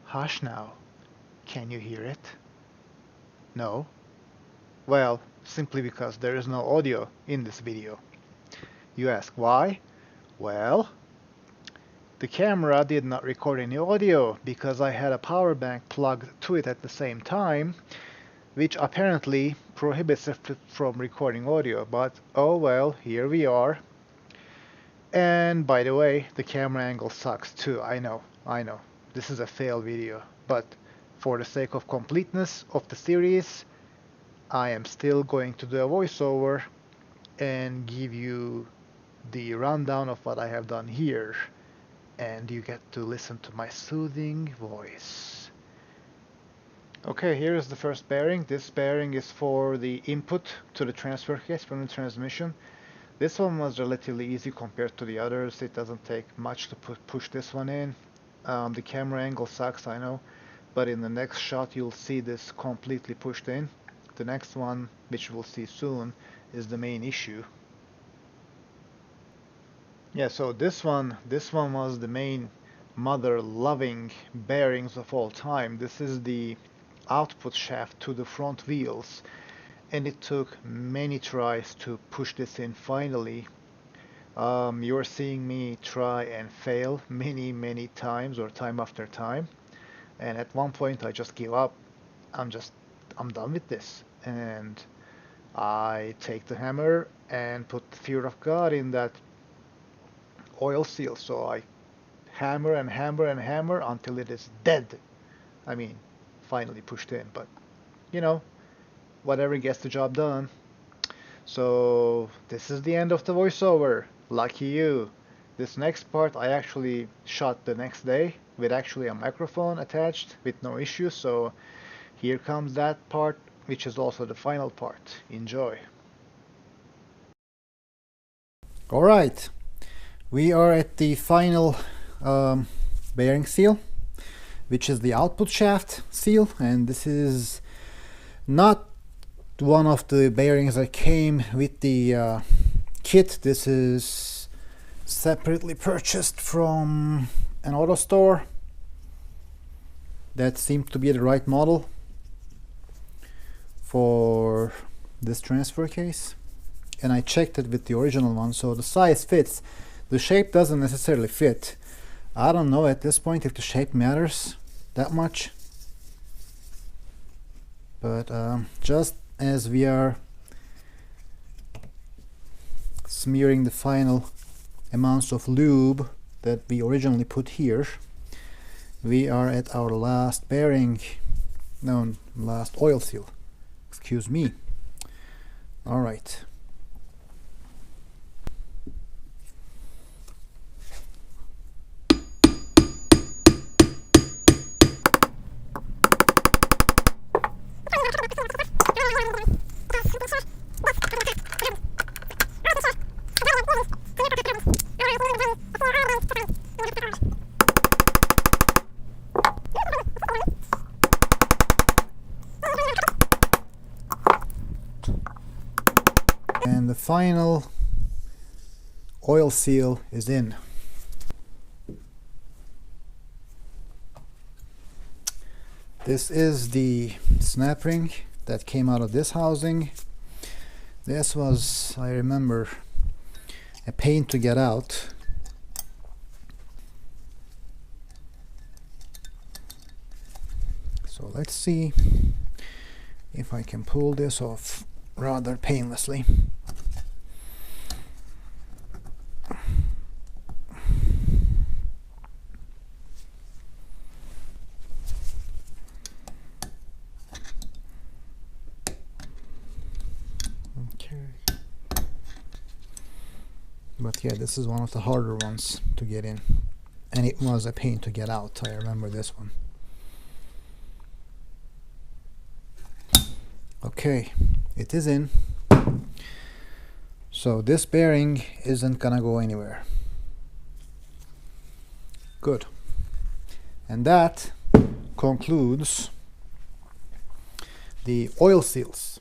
Hush now. Can you hear it? No? Well, simply because there is no audio in this video. You ask why? Well, the camera did not record any audio because I had a power bank plugged to it at the same time, which apparently prohibits it from recording audio, but oh well, here we are. And by the way, the camera angle sucks too. I know. This is a fail video, but for the sake of completeness of the series, I am still going to do a voiceover and give you the rundown of what I have done here, and you get to listen to my soothing voice. Okay, here is the first bearing. This bearing is for the input to the transfer case from the transmission. This one was relatively easy compared to the others. It doesn't take much to push this one in. The camera angle sucks, I know, but in the next shot you'll see this completely pushed in. The next one, which we'll see soon, is the main issue. Yeah, so this one was the main mother-loving bearings of all time. This is the output shaft to the front wheels, and it took many tries to push this in finally. You're seeing me try and fail many times, or time after time, and at one point I just give up. I'm done with this, and I take the hammer and put the fear of God in that oil seal, so I hammer and hammer until it is dead. I mean, finally pushed in, but you know, whatever gets the job done. So this is the end of the voiceover. Lucky you. This next part I actually shot the next day with actually a microphone attached with no issues, so here comes that part, which is also the final part. Enjoy. Alright, we are at the final bearing seal, which is the output shaft seal, and this is not one of the bearings that came with the kit. This is separately purchased from an auto store that seemed to be the right model for this transfer case, and I checked it with the original one, so the size fits. The shape doesn't necessarily fit. I don't know at this point if the shape matters that much, but just as we are smearing the final amounts of lube that we originally put here, we are at our last bearing, no, last oil seal, excuse me. All right. And the final oil seal is in. This is the snap ring that came out of this housing. This was, I remember, a pain to get out. So let's see if I can pull this off rather painlessly. But yeah, this is one of the harder ones to get in, and it was a pain to get out. I remember this one. Okay, it is in. So this bearing isn't gonna go anywhere. Good. And that concludes the oil seals.